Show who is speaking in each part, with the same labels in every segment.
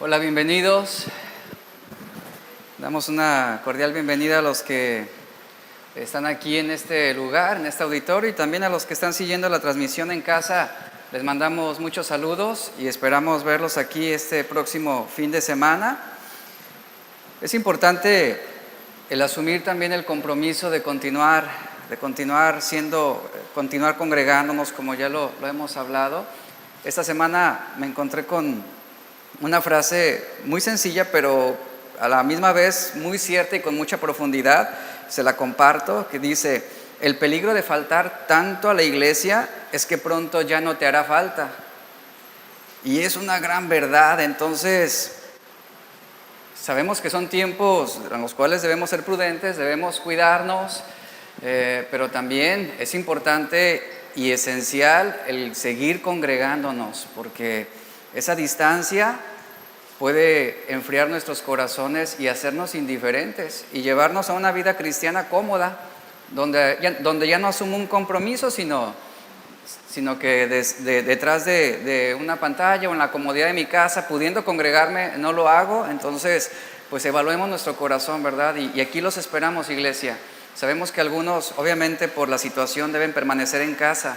Speaker 1: Hola, bienvenidos. Damos una cordial bienvenida a los que están aquí en este lugar, en este auditorio, y también a los que están siguiendo la transmisión en casa. Les mandamos muchos saludos y esperamos verlos aquí este próximo fin de semana. Es importante el asumir también el compromiso de continuar congregándonos como ya lo hemos hablado. Esta semana me encontré con una frase muy sencilla, pero a la misma vez muy cierta y con mucha profundidad. Se la comparto, que dice: el peligro de faltar tanto a la iglesia es que pronto ya no te hará falta. Y es una gran verdad. Entonces, sabemos que son tiempos en los cuales debemos ser prudentes, debemos cuidarnos, pero también es importante y esencial el seguir congregándonos, porque esa distancia puede enfriar nuestros corazones y hacernos indiferentes y llevarnos a una vida cristiana cómoda, donde ya no asumo un compromiso, sino que detrás de una pantalla o en la comodidad de mi casa, pudiendo congregarme, no lo hago. Entonces, pues evaluemos nuestro corazón, ¿verdad? Y aquí los esperamos, iglesia. Sabemos que algunos, obviamente, por la situación deben permanecer en casa,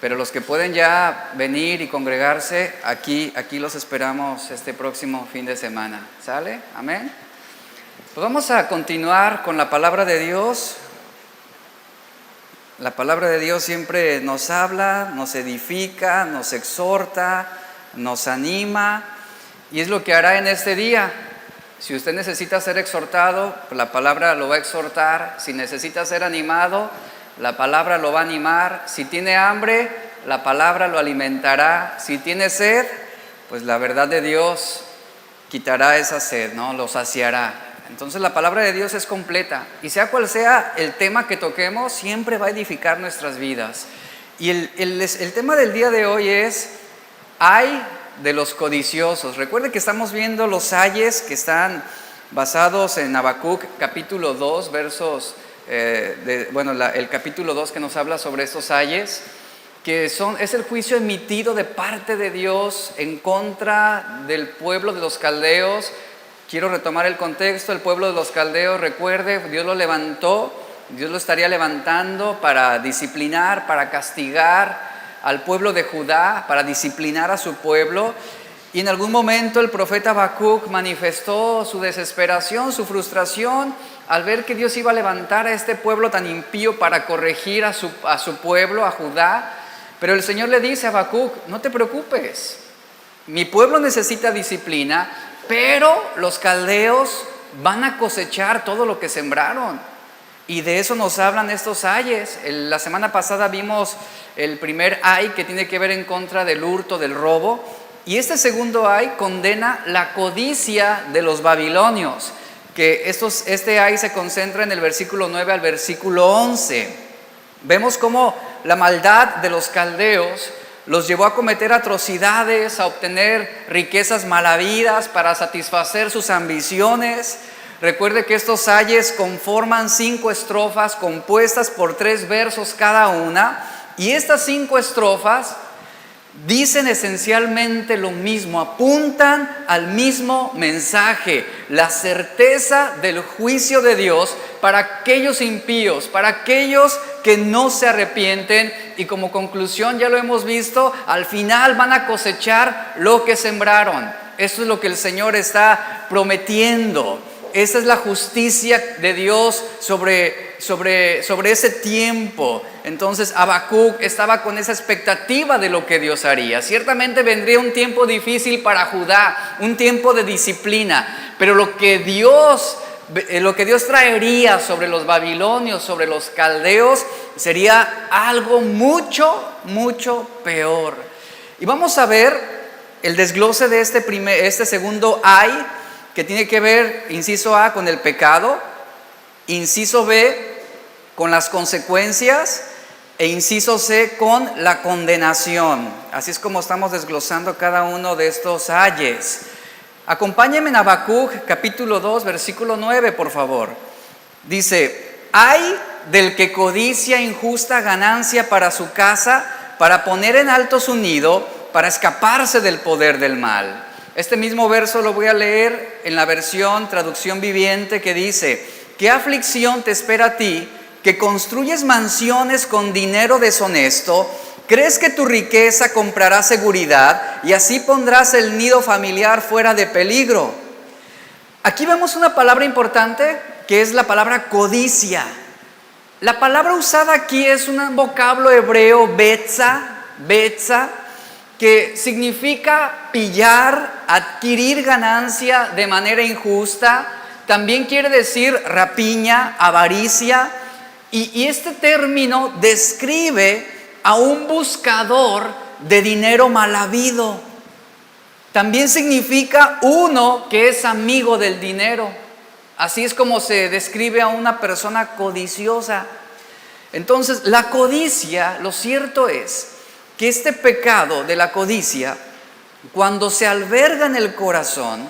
Speaker 1: pero los que pueden ya venir y congregarse, aquí los esperamos este próximo fin de semana. ¿Sale? Amén. Pues vamos a continuar con la palabra de Dios. La palabra de Dios siempre nos habla, nos edifica, nos exhorta, nos anima, y es lo que hará en este día. Si usted necesita ser exhortado, la palabra lo va a exhortar. Si necesita ser animado, la palabra lo va a animar. Si tiene hambre, la palabra lo alimentará. Si tiene sed, pues la verdad de Dios quitará esa sed, ¿no? Lo saciará. Entonces la palabra de Dios es completa, y sea cual sea el tema que toquemos, siempre va a edificar nuestras vidas. Y el tema del día de hoy es: ay de los codiciosos. Recuerde que estamos viendo los ayes que están basados en Habacuc capítulo 2, versos el capítulo 2 que nos habla sobre estos ayes, que es el juicio emitido de parte de Dios en contra del pueblo de los caldeos. Quiero retomar el contexto. El pueblo de los caldeos, recuerde, Dios lo levantó, Dios lo estaría levantando para disciplinar, para castigar al pueblo de Judá, para disciplinar a su pueblo. Y en algún momento el profeta Habacuc manifestó su desesperación, su frustración, al ver que Dios iba a levantar a este pueblo tan impío para corregir a su pueblo, a Judá. Pero el Señor le dice a Habacuc: no te preocupes, mi pueblo necesita disciplina, pero los caldeos van a cosechar todo lo que sembraron. Y de eso nos hablan estos ayes. La semana pasada vimos el primer ay, que tiene que ver en contra del hurto, del robo. Y este segundo ay condena la codicia de los babilonios, que este ay se concentra en el versículo 9 al versículo 11. Vemos cómo la maldad de los caldeos los llevó a cometer atrocidades, a obtener riquezas malavidas para satisfacer sus ambiciones. Recuerde que estos ayes conforman 5 estrofas compuestas por 3 versos cada una, y estas 5 estrofas dicen esencialmente lo mismo, apuntan al mismo mensaje: la certeza del juicio de Dios para aquellos impíos, para aquellos que no se arrepienten, y como conclusión, ya lo hemos visto, al final van a cosechar lo que sembraron. Esto es lo que el Señor está prometiendo. Esa es la justicia de Dios sobre ese tiempo. Entonces Habacuc estaba con esa expectativa de lo que Dios haría. Ciertamente vendría un tiempo difícil para Judá, un tiempo de disciplina, pero lo que Dios traería sobre los babilonios, sobre los caldeos, sería algo mucho, mucho peor. Y vamos a ver el desglose de este segundo ay, que tiene que ver, inciso A, con el pecado, inciso B, con las consecuencias, e inciso C, con la condenación. Así es como estamos desglosando cada uno de estos ayes. Acompáñenme en Habacuc capítulo 2, versículo 9, por favor. Dice: ay del que codicia injusta ganancia para su casa, para poner en alto su nido, para escaparse del poder del mal. Este mismo verso lo voy a leer en la versión traducción viviente que dice: ¿qué aflicción te espera a ti que construyes mansiones con dinero deshonesto? ¿Crees que tu riqueza comprará seguridad y así pondrás el nido familiar fuera de peligro? Aquí vemos una palabra importante que es la palabra codicia. La palabra usada aquí es un vocablo hebreo betza, que significa pillar, adquirir ganancia de manera injusta. También quiere decir rapiña, avaricia. Y este término describe a un buscador de dinero mal habido. También significa uno que es amigo del dinero. Así es como se describe a una persona codiciosa. Entonces, la codicia, lo cierto es que este pecado de la codicia, cuando se alberga en el corazón,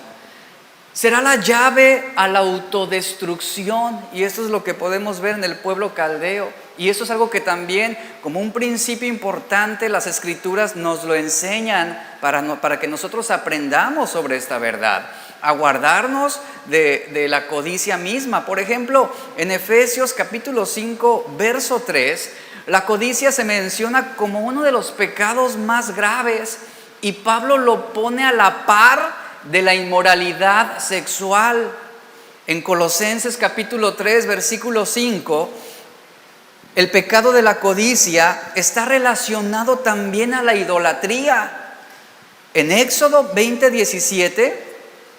Speaker 1: será la llave a la autodestrucción. Y esto es lo que podemos ver en el pueblo caldeo. Y eso es algo que también, como un principio importante, las Escrituras nos lo enseñan para que nosotros aprendamos sobre esta verdad, a guardarnos de la codicia misma. Por ejemplo, en Efesios capítulo 5, verso 3, la codicia se menciona como uno de los pecados más graves y Pablo lo pone a la par de la inmoralidad sexual. En Colosenses capítulo 3, versículo 5, el pecado de la codicia está relacionado también a la idolatría. En Éxodo 20:17,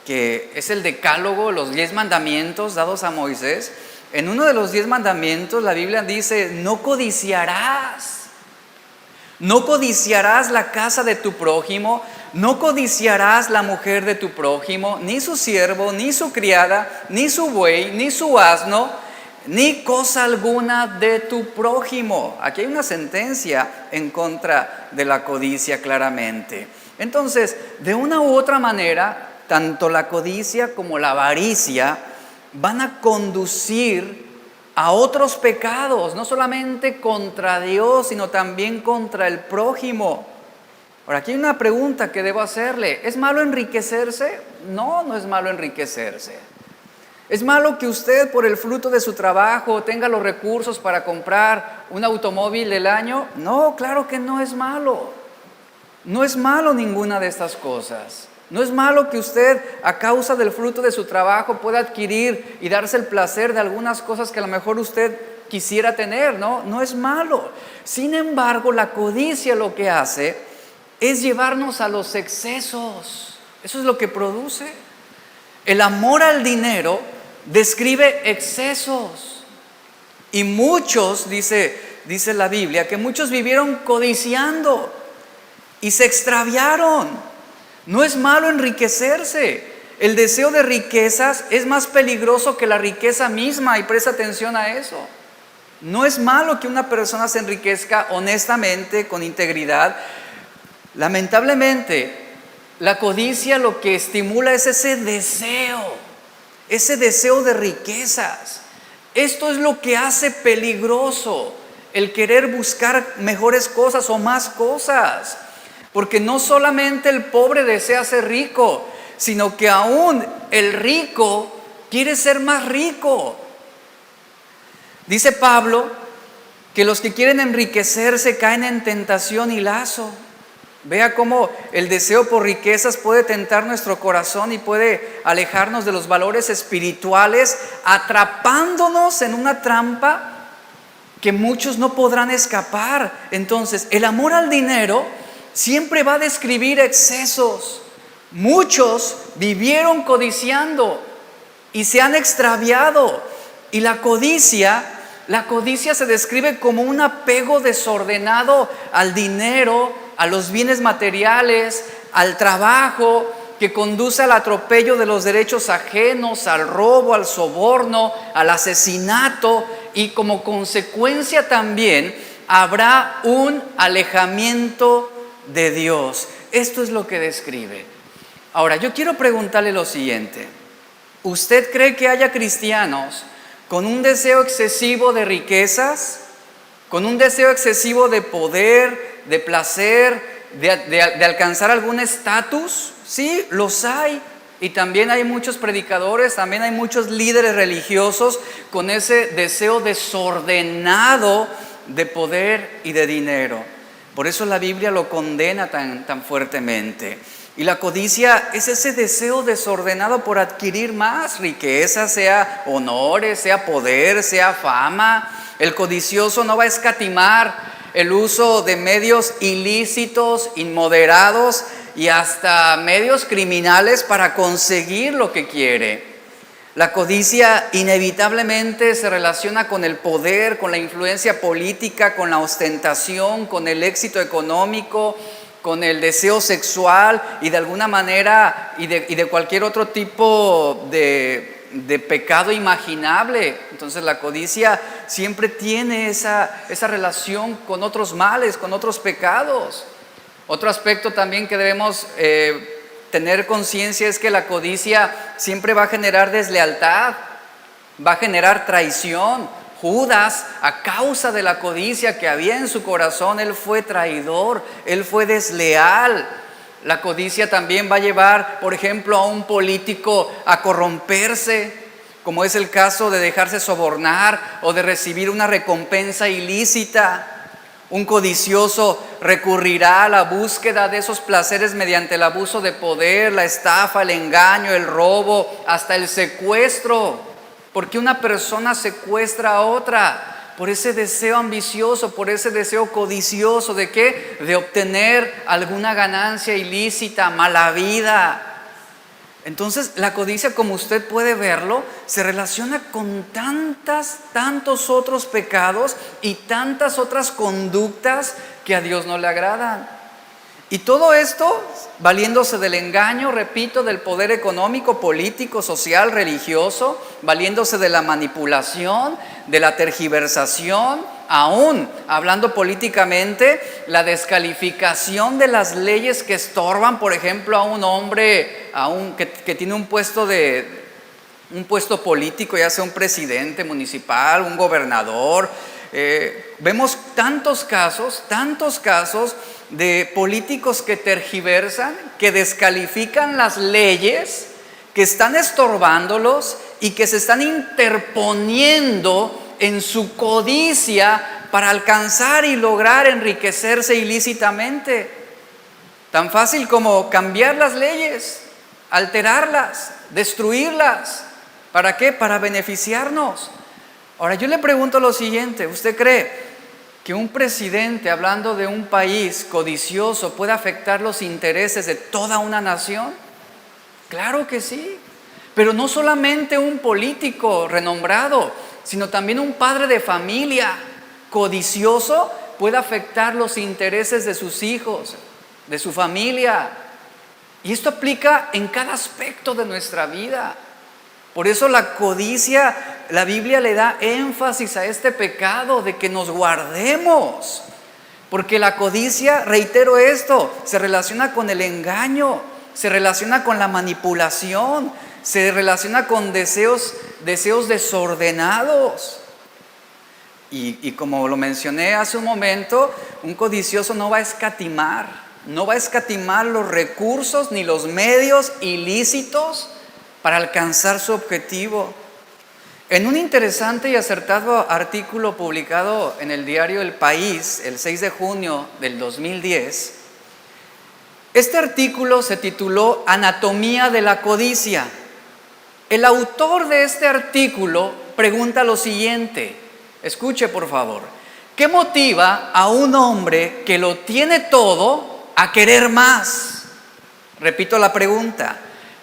Speaker 1: que es el decálogo, los 10 mandamientos dados a Moisés, en uno de los 10 mandamientos la Biblia dice: no codiciarás. No codiciarás la casa de tu prójimo, no codiciarás la mujer de tu prójimo, ni su siervo, ni su criada, ni su buey, ni su asno, ni cosa alguna de tu prójimo. Aquí hay una sentencia en contra de la codicia claramente. Entonces, de una u otra manera, tanto la codicia como la avaricia van a conducir a otros pecados, no solamente contra Dios, sino también contra el prójimo. Ahora, aquí hay una pregunta que debo hacerle: ¿es malo enriquecerse? No, no es malo enriquecerse. ¿Es malo que usted por el fruto de su trabajo tenga los recursos para comprar un automóvil del año? No, claro que no es malo. No es malo ninguna de estas cosas. No es malo que usted, a causa del fruto de su trabajo, pueda adquirir y darse el placer de algunas cosas que a lo mejor usted quisiera tener, ¿no? No es malo. Sin embargo, la codicia lo que hace es llevarnos a los excesos. Eso es lo que produce. El amor al dinero describe excesos. Y muchos, dice la Biblia, que muchos vivieron codiciando y se extraviaron. No es malo enriquecerse. El deseo de riquezas es más peligroso que la riqueza misma, y presta atención a eso. No es malo que una persona se enriquezca honestamente, con integridad. Lamentablemente, la codicia lo que estimula es ese deseo de riquezas. Esto es lo que hace peligroso el querer buscar mejores cosas o más cosas. Porque no solamente el pobre desea ser rico, sino que aún el rico quiere ser más rico. Dice Pablo que los que quieren enriquecerse caen en tentación y lazo. Vea cómo el deseo por riquezas puede tentar nuestro corazón y puede alejarnos de los valores espirituales, atrapándonos en una trampa que muchos no podrán escapar. Entonces, el amor al dinero siempre va a describir excesos. Muchos vivieron codiciando y se han extraviado. Y la codicia se describe como un apego desordenado al dinero, a los bienes materiales, al trabajo, que conduce al atropello de los derechos ajenos, al robo, al soborno, al asesinato, y como consecuencia también habrá un alejamiento de Dios. Esto es lo que describe. Ahora, yo quiero preguntarle lo siguiente: ¿usted cree que haya cristianos con un deseo excesivo de riquezas, con un deseo excesivo de poder, de placer, de alcanzar algún estatus? Sí, los hay. Y también hay muchos predicadores, también hay muchos líderes religiosos con ese deseo desordenado de poder y de dinero. Por eso la Biblia lo condena tan fuertemente. Y la codicia es ese deseo desordenado por adquirir más riqueza, sea honores, sea poder, sea fama. El codicioso no va a escatimar el uso de medios ilícitos, inmoderados y hasta medios criminales para conseguir lo que quiere. La codicia inevitablemente se relaciona con el poder, con la influencia política, con la ostentación, con el éxito económico, con el deseo sexual y de alguna manera y de cualquier otro tipo de pecado imaginable. Entonces la codicia siempre tiene esa relación con otros males, con otros pecados. Otro aspecto también que debemos tener conciencia es que la codicia siempre va a generar deslealtad, va a generar traición. Judas, a causa de la codicia que había en su corazón, él fue traidor, él fue desleal. La codicia también va a llevar, por ejemplo, a un político a corromperse, como es el caso de dejarse sobornar o de recibir una recompensa ilícita. Un codicioso recurrirá a la búsqueda de esos placeres mediante el abuso de poder, la estafa, el engaño, el robo, hasta el secuestro. Porque una persona secuestra a otra por ese deseo ambicioso, por ese deseo codicioso. ¿De qué? De obtener alguna ganancia ilícita, mala vida. Entonces la codicia, como usted puede verlo, se relaciona con tantos otros pecados y tantas otras conductas que a Dios no le agradan. Y todo esto valiéndose del engaño, repito, del poder económico, político, social, religioso, valiéndose de la manipulación, de la tergiversación, aún hablando políticamente, la descalificación de las leyes que estorban, por ejemplo, a un hombre que tiene un puesto político, ya sea un presidente municipal, un gobernador. Vemos tantos casos de políticos que tergiversan, que descalifican las leyes, que están estorbándolos y que se están interponiendo en su codicia para alcanzar y lograr enriquecerse ilícitamente. Tan fácil como cambiar las leyes, alterarlas, destruirlas. ¿Para qué? Para beneficiarnos. Ahora yo le pregunto lo siguiente: ¿usted cree que un presidente, hablando de un país codicioso, puede afectar los intereses de toda una nación? Claro que sí, pero no solamente un político renombrado, sino también un padre de familia codicioso puede afectar los intereses de sus hijos, de su familia. Y esto aplica en cada aspecto de nuestra vida. Por eso la codicia, la Biblia le da énfasis a este pecado de que nos guardemos. Porque la codicia, reitero esto, se relaciona con el engaño, se relaciona con la manipulación, se relaciona con deseos desordenados. Y como lo mencioné hace un momento, un codicioso no va a escatimar los recursos ni los medios ilícitos para alcanzar su objetivo. En un interesante y acertado artículo publicado en el diario El País, el 6 de junio del 2010, este artículo se tituló Anatomía de la codicia. El autor de este artículo pregunta lo siguiente, escuche por favor: ¿qué motiva a un hombre que lo tiene todo a querer más? Repito la pregunta: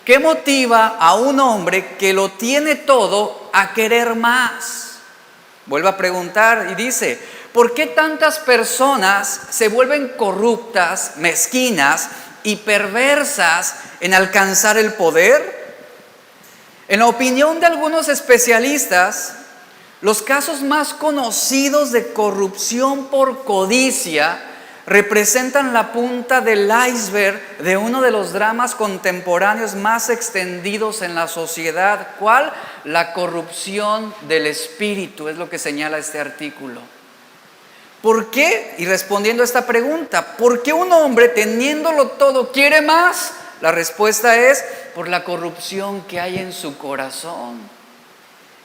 Speaker 1: ¿qué motiva a un hombre que lo tiene todo a querer más? Vuelve a preguntar y dice: ¿por qué tantas personas se vuelven corruptas, mezquinas y perversas en alcanzar el poder? En la opinión de algunos especialistas, los casos más conocidos de corrupción por codicia representan la punta del iceberg de uno de los dramas contemporáneos más extendidos en la sociedad. ¿Cuál? La corrupción del espíritu, es lo que señala este artículo. ¿Por qué? Y respondiendo a esta pregunta, ¿por qué un hombre teniéndolo todo quiere más? La respuesta es por la corrupción que hay en su corazón.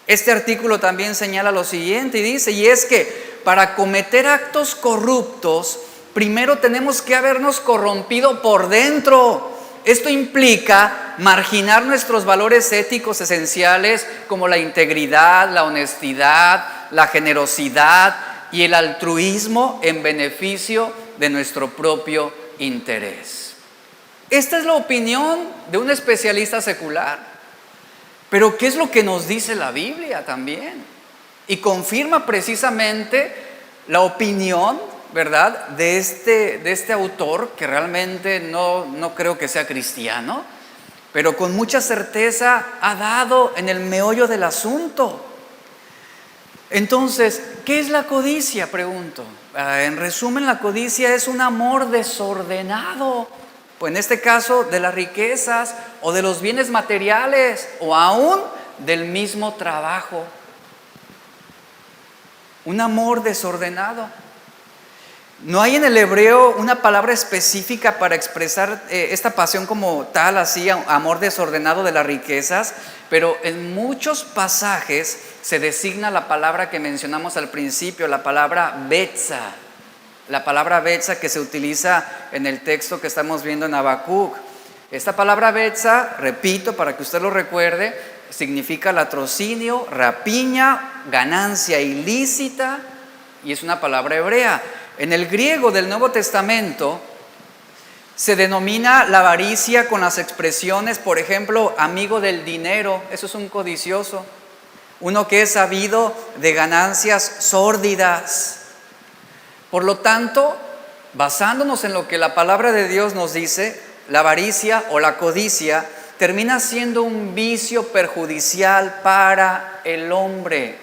Speaker 1: Este artículo también señala lo siguiente y dice, y es que para cometer actos corruptos, primero tenemos que habernos corrompido por dentro. Esto implica marginar nuestros valores éticos esenciales como la integridad, la honestidad, la generosidad y el altruismo en beneficio de nuestro propio interés. Esta es la opinión de un especialista secular. Pero ¿qué es lo que nos dice la Biblia también? Y confirma precisamente la opinión, ¿verdad?, de este autor, que realmente no creo que sea cristiano, pero con mucha certeza ha dado en el meollo del asunto. Entonces, ¿qué es la codicia? Pregunto. En resumen, la codicia es un amor desordenado, pues en este caso de las riquezas o de los bienes materiales o aún del mismo trabajo. Un amor desordenado. No hay en el hebreo una palabra específica para expresar esta pasión como tal, así, amor desordenado de las riquezas, pero en muchos pasajes se designa la palabra que mencionamos al principio, la palabra betza. La palabra betza que se utiliza en el texto que estamos viendo en Habacuc. Esta palabra betza, repito para que usted lo recuerde, significa latrocinio, rapiña, ganancia ilícita, y es una palabra hebrea. En el griego del Nuevo Testamento se denomina la avaricia con las expresiones, por ejemplo, amigo del dinero. Eso es un codicioso, uno que es sabido de ganancias sórdidas. Por lo tanto, basándonos en lo que la palabra de Dios nos dice, la avaricia o la codicia termina siendo un vicio perjudicial para el hombre.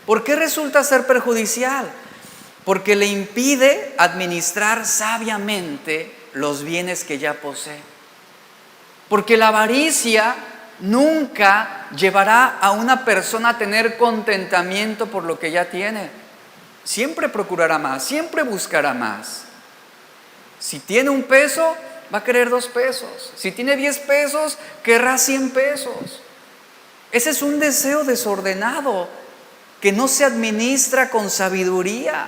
Speaker 1: ¿Por qué resulta ser perjudicial? Porque le impide administrar sabiamente los bienes que ya posee. Porque la avaricia nunca llevará a una persona a tener contentamiento por lo que ya tiene. Siempre procurará más, siempre buscará más. Si tiene 1 peso, va a querer 2 pesos. Si tiene 10 pesos, querrá 100 pesos. Ese es un deseo desordenado que no se administra con sabiduría.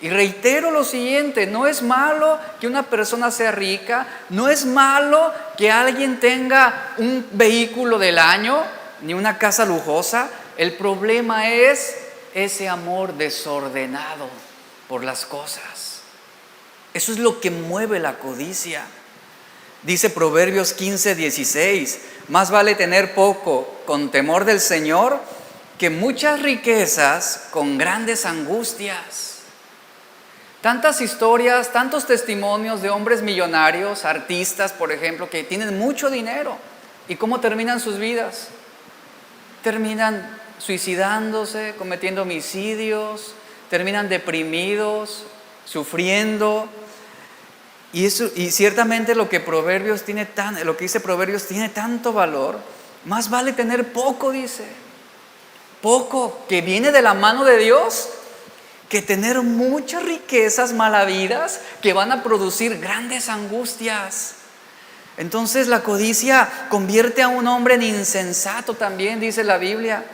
Speaker 1: Y reitero lo siguiente, no es malo que una persona sea rica, no es malo que alguien tenga un vehículo del año, ni una casa lujosa. El problema es ese amor desordenado por las cosas. Eso es lo que mueve la codicia. Dice Proverbios 15:16, más vale tener poco con temor del Señor que muchas riquezas con grandes angustias. Tantas historias, tantos testimonios de hombres millonarios, artistas, por ejemplo, que tienen mucho dinero. ¿Y cómo terminan sus vidas? Terminan suicidándose, cometiendo homicidios, terminan deprimidos, sufriendo. Y ciertamente lo que dice Proverbios tiene tanto valor. Más vale tener poco, dice. Poco, que viene de la mano de Dios, que tener muchas riquezas malavidas que van a producir grandes angustias. Entonces la codicia convierte a un hombre en insensato también, dice la Biblia.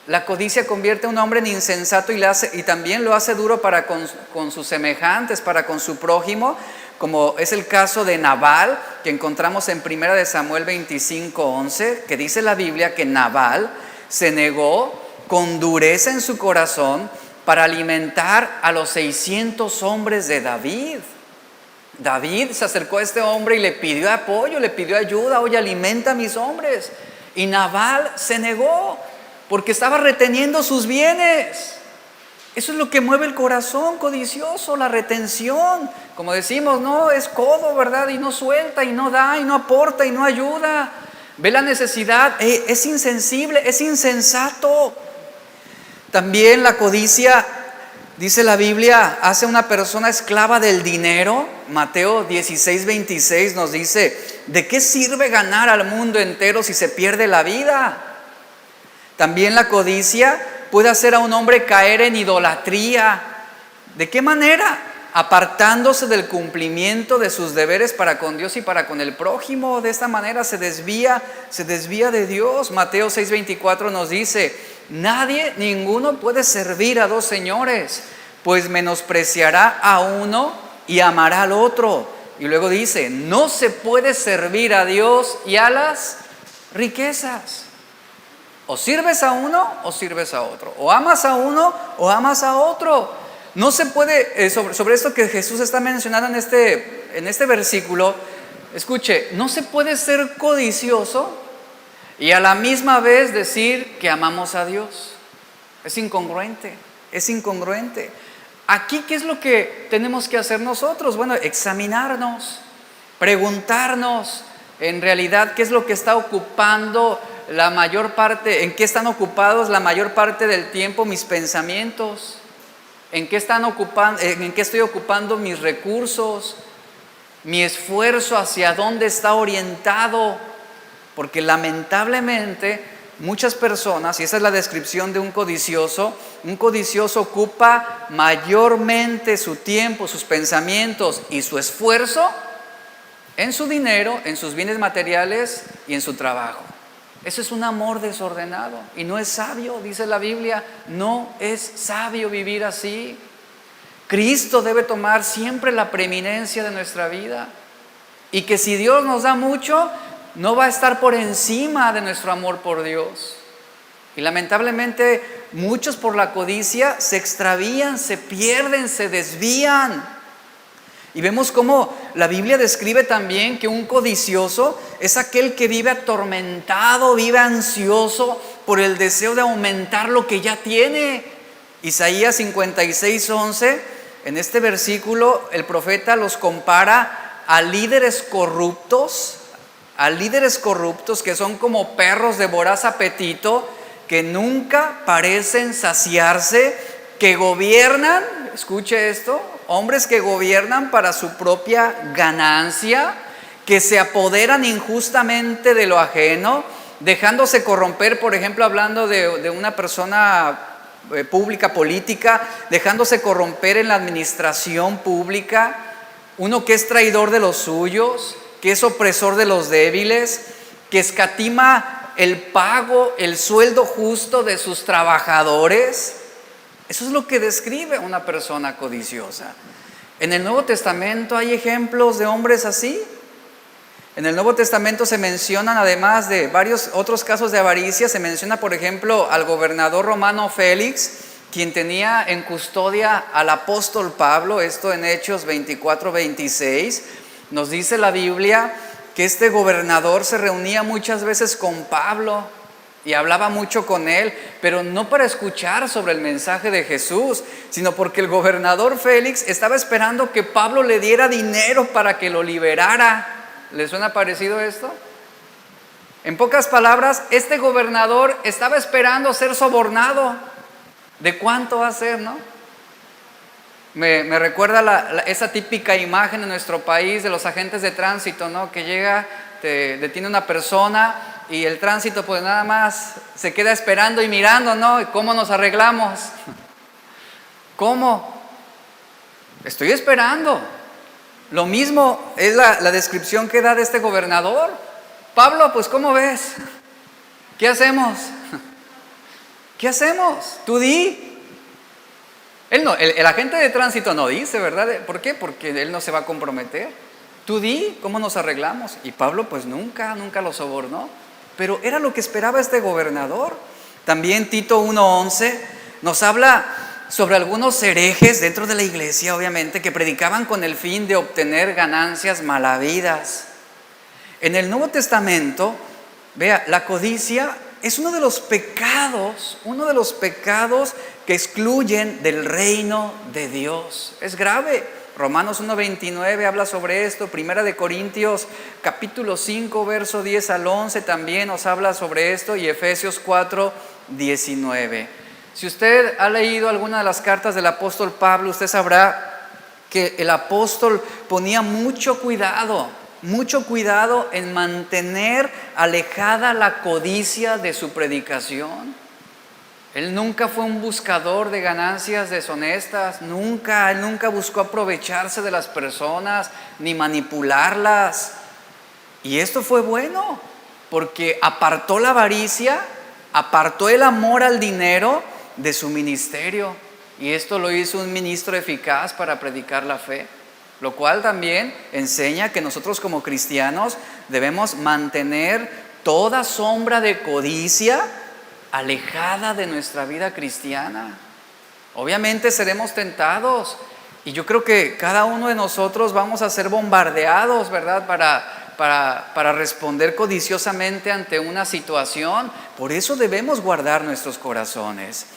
Speaker 1: La codicia convierte a un hombre en insensato y también lo hace duro para con sus semejantes, para con su prójimo, como es el caso de Nabal, que encontramos en 1 de Samuel 25:11, que dice la Biblia que Nabal se negó con dureza en su corazón para alimentar a los 600 hombres de David. David se acercó a este hombre y le pidió apoyo, le pidió ayuda. Oye, alimenta a mis hombres. Y Nabal se negó porque estaba reteniendo sus bienes. Eso es lo que mueve el corazón codicioso, la retención. Como decimos, no, es codo, ¿verdad? Y no suelta, y no da, y no aporta, y no ayuda. Ve la necesidad, es insensible, es insensato. También la codicia, dice la Biblia, hace a una persona esclava del dinero. Mateo 16:26 nos dice, ¿de qué sirve ganar al mundo entero si se pierde la vida? También la codicia puede hacer a un hombre caer en idolatría. ¿De qué manera? Apartándose del cumplimiento de sus deberes para con Dios y para con el prójimo. De esta manera se desvía de Dios. Mateo 6:24 nos dice: ninguno puede servir a dos señores, pues menospreciará a uno y amará al otro. Y luego dice: no se puede servir a Dios y a las riquezas. O sirves a uno o sirves a otro. O amas a uno o amas a otro. No se puede, sobre esto que Jesús está mencionando en este versículo, escuche, no se puede ser codicioso y a la misma vez decir que amamos a Dios. Es incongruente. Aquí, ¿qué es lo que tenemos que hacer nosotros? Bueno, examinarnos, preguntarnos, en realidad, ¿qué es lo que está ocupando la mayor parte, en qué están ocupados la mayor parte del tiempo mis pensamientos? ¿En qué estoy ocupando mis recursos? Mi esfuerzo, ¿hacia dónde está orientado? Porque lamentablemente muchas personas, y esa es la descripción de un codicioso ocupa mayormente su tiempo, sus pensamientos y su esfuerzo en su dinero, en sus bienes materiales y en su trabajo. Eso es un amor desordenado y no es sabio, dice la Biblia, no es sabio vivir así. Cristo debe tomar siempre la preeminencia de nuestra vida y que si Dios nos da mucho, no va a estar por encima de nuestro amor por Dios. Y lamentablemente muchos por la codicia se extravían, se pierden, se desvían. Y vemos cómo la Biblia describe también que un codicioso es aquel que vive atormentado, vive ansioso por el deseo de aumentar lo que ya tiene. Isaías 56:11, en este versículo el profeta los compara a líderes corruptos que son como perros de voraz apetito, que nunca parecen saciarse, que gobiernan, escuche esto, hombres que gobiernan para su propia ganancia, que se apoderan injustamente de lo ajeno, dejándose corromper, por ejemplo, hablando de una persona pública, política, dejándose corromper en la administración pública, uno que es traidor de los suyos, que es opresor de los débiles, que escatima el pago, el sueldo justo de sus trabajadores. Eso es lo que describe una persona codiciosa. En el Nuevo Testamento hay ejemplos de hombres así. En el Nuevo Testamento se mencionan, además de varios otros casos de avaricia, se menciona, por ejemplo, al gobernador romano Félix, quien tenía en custodia al apóstol Pablo. Esto en Hechos 24:26. Nos dice la Biblia que este gobernador se reunía muchas veces con Pablo y hablaba mucho con él, pero no para escuchar sobre el mensaje de Jesús, sino porque el gobernador Félix estaba esperando que Pablo le diera dinero para que lo liberara. ¿Le suena parecido esto? En pocas palabras, este gobernador estaba esperando ser sobornado. ¿De cuánto va a ser, no? Me recuerda esa típica imagen en nuestro país de los agentes de tránsito, ¿no? Que llega, te detiene una persona y el tránsito pues nada más se queda esperando y mirando, ¿no? ¿Y cómo nos arreglamos? ¿Cómo? Estoy esperando. Lo mismo es la descripción que da de este gobernador. Pablo, pues ¿cómo ves? ¿Qué hacemos? ¿Qué hacemos? Tú di. Él no, el agente de tránsito no dice, ¿verdad? ¿Por qué? Porque él no se va a comprometer. Tú di, ¿cómo nos arreglamos? Y Pablo pues nunca lo sobornó. Pero era lo que esperaba este gobernador. También Tito 1:11 nos habla sobre algunos herejes dentro de la iglesia, obviamente, que predicaban con el fin de obtener ganancias malavidas. En el Nuevo Testamento, vea, la codicia es uno de los pecados que excluyen del reino de Dios. Es grave. Romanos 1:29 habla sobre esto. Primera de Corintios capítulo 5 verso 10 al 11 también nos habla sobre esto, y Efesios 4:19. Si usted ha leído alguna de las cartas del apóstol Pablo, usted sabrá que el apóstol ponía mucho cuidado en mantener alejada la codicia de su predicación. Él nunca fue un buscador de ganancias deshonestas, nunca. Él nunca buscó aprovecharse de las personas ni manipularlas. Y esto fue bueno, porque apartó la avaricia, apartó el amor al dinero de su ministerio. Y esto lo hizo un ministro eficaz para predicar la fe, lo cual también enseña que nosotros como cristianos debemos mantener toda sombra de codicia alejada de nuestra vida cristiana. Obviamente seremos tentados, y yo creo que cada uno de nosotros vamos a ser bombardeados, ¿verdad?, para responder codiciosamente ante una situación. Por eso debemos guardar nuestros corazones.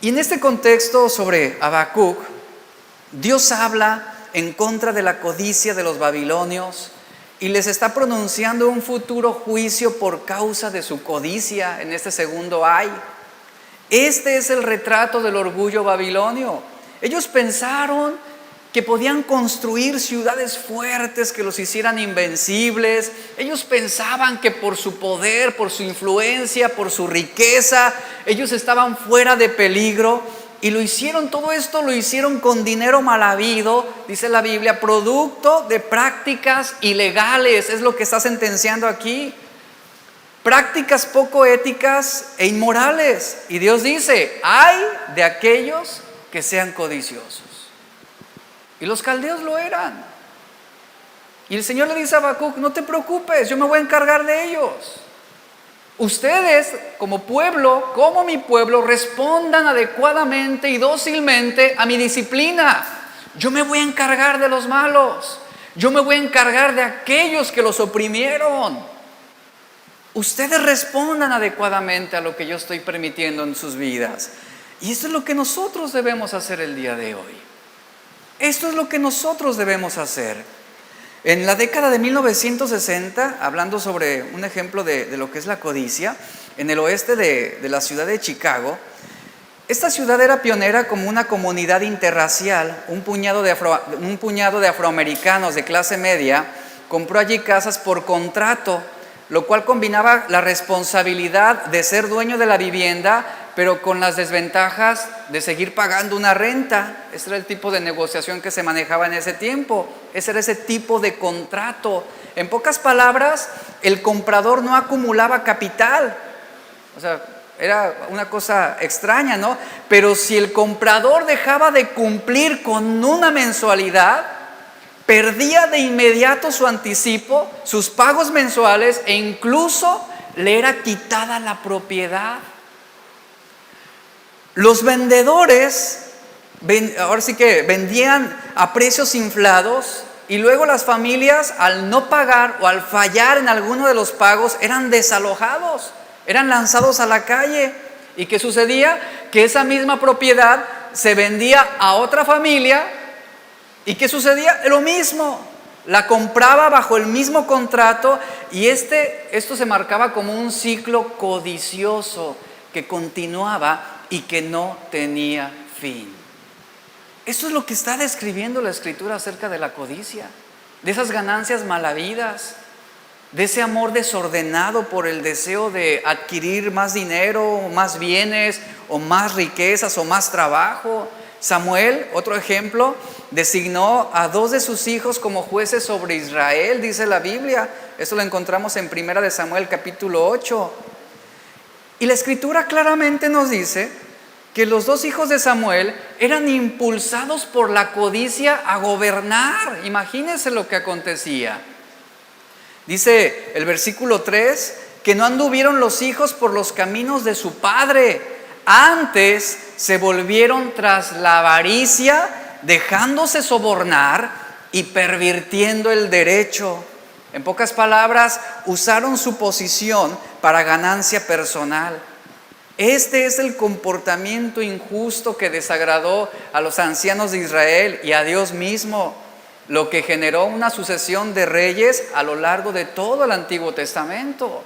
Speaker 1: Y en este contexto sobre Habacuc, Dios habla en contra de la codicia de los babilonios y les está pronunciando un futuro juicio por causa de su codicia en este segundo ay. Este es el retrato del orgullo babilonio. Ellos pensaron que podían construir ciudades fuertes que los hicieran invencibles. Ellos pensaban que por su poder, por su influencia, por su riqueza, ellos estaban fuera de peligro. Y todo esto lo hicieron con dinero mal habido, dice la Biblia, producto de prácticas ilegales, es lo que está sentenciando aquí. Prácticas poco éticas e inmorales. Y Dios dice, ay de aquellos que sean codiciosos. Y los caldeos lo eran. Y el Señor le dice a Habacuc, no te preocupes, yo me voy a encargar de ellos. Ustedes como pueblo, como mi pueblo, respondan adecuadamente y dócilmente a mi disciplina. Yo me voy a encargar de los malos. Yo me voy a encargar de aquellos que los oprimieron. Ustedes respondan adecuadamente a lo que yo estoy permitiendo en sus vidas. Y esto es lo que nosotros debemos hacer el día de hoy. Esto es lo que nosotros debemos hacer. En la década de 1960, hablando sobre un ejemplo de lo que es la codicia, en el oeste de la ciudad de Chicago, esta ciudad era pionera como una comunidad interracial. Un puñado de afroamericanos de clase media compró allí casas por contrato, lo cual combinaba la responsabilidad de ser dueño de la vivienda, pero con las desventajas de seguir pagando una renta. Ese era el tipo de negociación que se manejaba en ese tiempo. Ese era ese tipo de contrato. En pocas palabras, el comprador no acumulaba capital. O sea, era una cosa extraña, ¿no? Pero si el comprador dejaba de cumplir con una mensualidad, perdía de inmediato su anticipo, sus pagos mensuales, e incluso le era quitada la propiedad. Los vendedores, ahora sí que vendían a precios inflados, y luego las familias, al no pagar o al fallar en alguno de los pagos, eran desalojados, eran lanzados a la calle. ¿Y qué sucedía? Que esa misma propiedad se vendía a otra familia. ¿Y qué sucedía? Lo mismo. La compraba bajo el mismo contrato, y esto se marcaba como un ciclo codicioso que continuaba y que no tenía fin. Eso es lo que está describiendo la Escritura acerca de la codicia, de esas ganancias mal habidas, de ese amor desordenado por el deseo de adquirir más dinero, más bienes, o más riquezas, o más trabajo. Samuel, otro ejemplo, designó a 2 de sus hijos como jueces sobre Israel, dice la Biblia. Eso lo encontramos en 1 de Samuel capítulo 8. Y la Escritura claramente nos dice que los 2 hijos de Samuel eran impulsados por la codicia a gobernar. Imagínense lo que acontecía. Dice el versículo 3 que no anduvieron los hijos por los caminos de su padre, antes se volvieron tras la avaricia, dejándose sobornar y pervirtiendo el derecho. En pocas palabras, usaron su posición para ganancia personal. Este es el comportamiento injusto que desagradó a los ancianos de Israel y a Dios mismo, lo que generó una sucesión de reyes a lo largo de todo el Antiguo Testamento.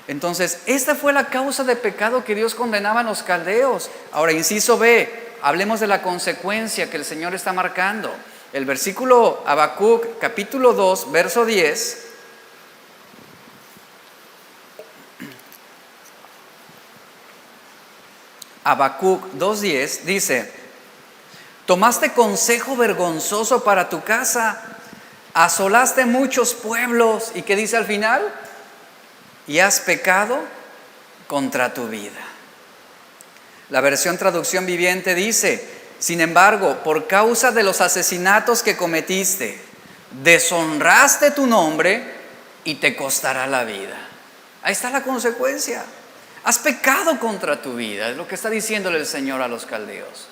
Speaker 1: Entonces, esta fue la causa de pecado que Dios condenaba a los caldeos. Ahora, inciso B, hablemos de la consecuencia que el Señor está marcando. El versículo Habacuc, capítulo 2, verso 10. Habacuc 2:10 dice: tomaste consejo vergonzoso para tu casa, asolaste muchos pueblos. ¿Y qué dice al final? Y has pecado contra tu vida. La versión Traducción Viviente dice: sin embargo, por causa de los asesinatos que cometiste, deshonraste tu nombre y te costará la vida. Ahí está la consecuencia. Has pecado contra tu vida, es lo que está diciéndole el Señor a los caldeos.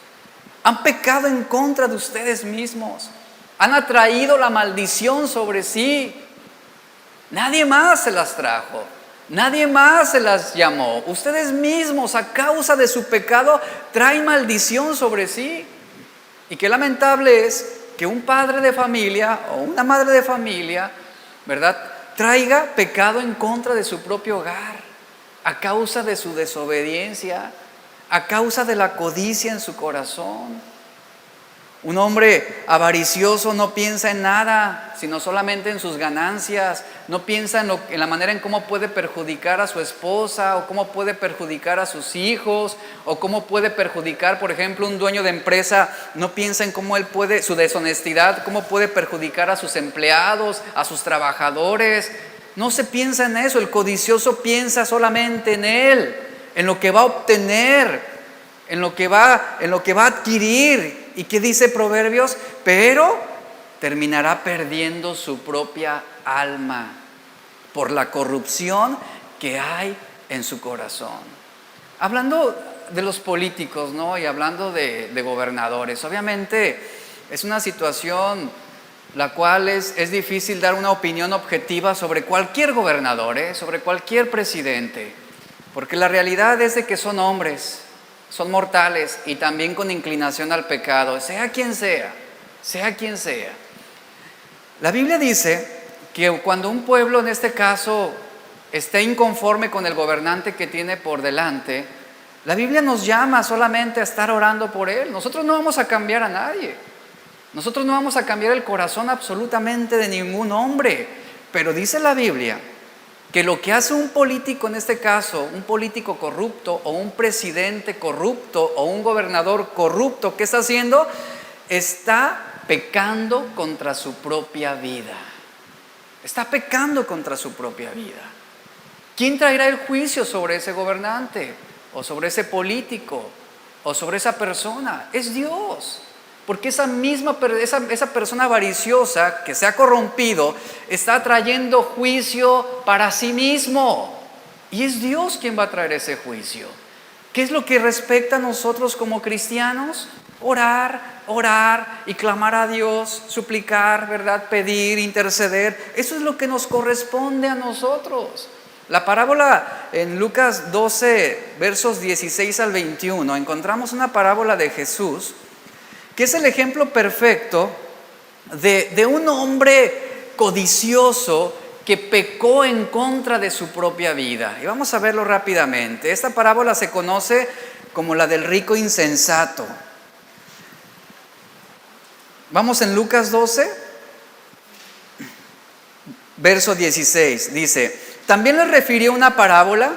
Speaker 1: Han pecado en contra de ustedes mismos. Han atraído la maldición sobre sí. Nadie más se las trajo. Nadie más se las llamó. Ustedes mismos, a causa de su pecado, traen maldición sobre sí. Y qué lamentable es que un padre de familia o una madre de familia, ¿verdad?, traiga pecado en contra de su propio hogar, a causa de su desobediencia, a causa de la codicia en su corazón. Un hombre avaricioso no piensa en nada, sino solamente en sus ganancias. No piensa en la manera en cómo puede perjudicar a su esposa, o cómo puede perjudicar a sus hijos, o cómo puede perjudicar, por ejemplo, un dueño de empresa no piensa en cómo él puede, su deshonestidad, cómo puede perjudicar a sus empleados, a sus trabajadores. No se piensa en eso. El codicioso piensa solamente en él, en lo que va a obtener, en lo que va a adquirir. ¿Y qué dice Proverbios? Pero terminará perdiendo su propia alma por la corrupción que hay en su corazón. Hablando de los políticos, ¿no?, y hablando de gobernadores, obviamente es una situación la cual es difícil dar una opinión objetiva sobre cualquier gobernador, sobre cualquier presidente, porque la realidad es de que son hombres, son mortales y también con inclinación al pecado, sea quien sea. La Biblia dice que cuando un pueblo, en este caso, esté inconforme con el gobernante que tiene por delante, la Biblia nos llama solamente a estar orando por él. Nosotros no vamos a cambiar a nadie. Nosotros no vamos a cambiar el corazón absolutamente de ningún hombre. Pero dice la Biblia que lo que hace un político, en este caso, un político corrupto, o un presidente corrupto, o un gobernador corrupto, ¿qué está haciendo? Está pecando contra su propia vida. Está pecando contra su propia vida. ¿Quién traerá el juicio sobre ese gobernante, o sobre ese político, o sobre esa persona? Es Dios. Porque esa persona avariciosa que se ha corrompido está trayendo juicio para sí mismo. Y es Dios quien va a traer ese juicio. ¿Qué es lo que respecta a nosotros como cristianos? Orar y clamar a Dios, suplicar, ¿verdad?, pedir, interceder. Eso es lo que nos corresponde a nosotros. La parábola en Lucas 12, versos 16 al 21, encontramos una parábola de Jesús que es el ejemplo perfecto de un hombre codicioso que pecó en contra de su propia vida. Y vamos a verlo rápidamente. Esta parábola se conoce como la del rico insensato. Vamos en Lucas 12, verso 16. Dice: también les refirió una parábola.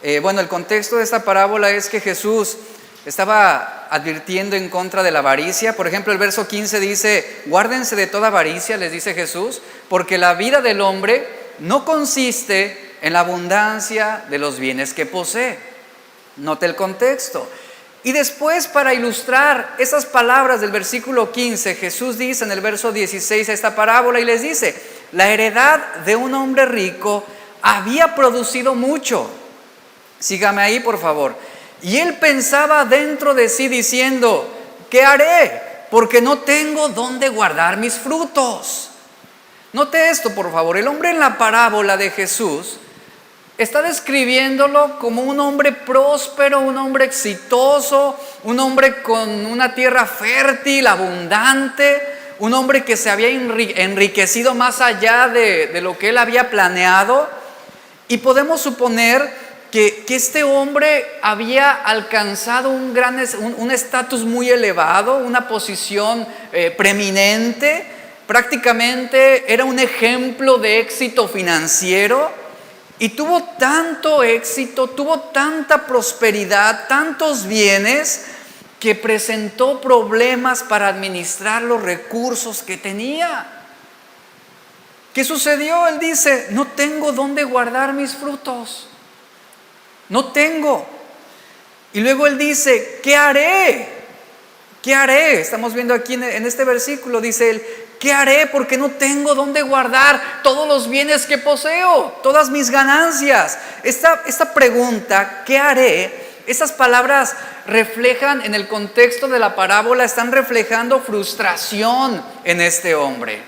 Speaker 1: El contexto de esta parábola es que Jesús estaba advirtiendo en contra de la avaricia. Por ejemplo, el verso 15 dice: guárdense de toda avaricia, les dice Jesús, porque la vida del hombre no consiste en la abundancia de los bienes que posee. Note el contexto. Y después, para ilustrar esas palabras del versículo 15, Jesús dice en el verso 16 esta parábola y les dice: la heredad de un hombre rico había producido mucho. Sígame ahí, por favor. Y él pensaba dentro de sí diciendo: ¿qué haré? Porque no tengo dónde guardar mis frutos. Note esto, por favor. El hombre en la parábola de Jesús está describiéndolo como un hombre próspero, un hombre exitoso, un hombre con una tierra fértil, abundante, un hombre que se había enriquecido más allá de lo que él había planeado. Y podemos suponer que este hombre había alcanzado un estatus muy elevado, una posición preeminente, prácticamente era un ejemplo de éxito financiero. Y tuvo tanto éxito, tuvo tanta prosperidad, tantos bienes, que presentó problemas para administrar los recursos que tenía. ¿Qué sucedió? Él dice, no tengo dónde guardar mis frutos. No tengo. Y luego él dice, ¿qué haré? ¿Qué haré? Estamos viendo aquí en este versículo, dice él, ¿qué haré? Porque no tengo dónde guardar todos los bienes que poseo, todas mis ganancias. Esta pregunta, ¿qué haré? Esas palabras reflejan, en el contexto de la parábola, están reflejando frustración en este hombre.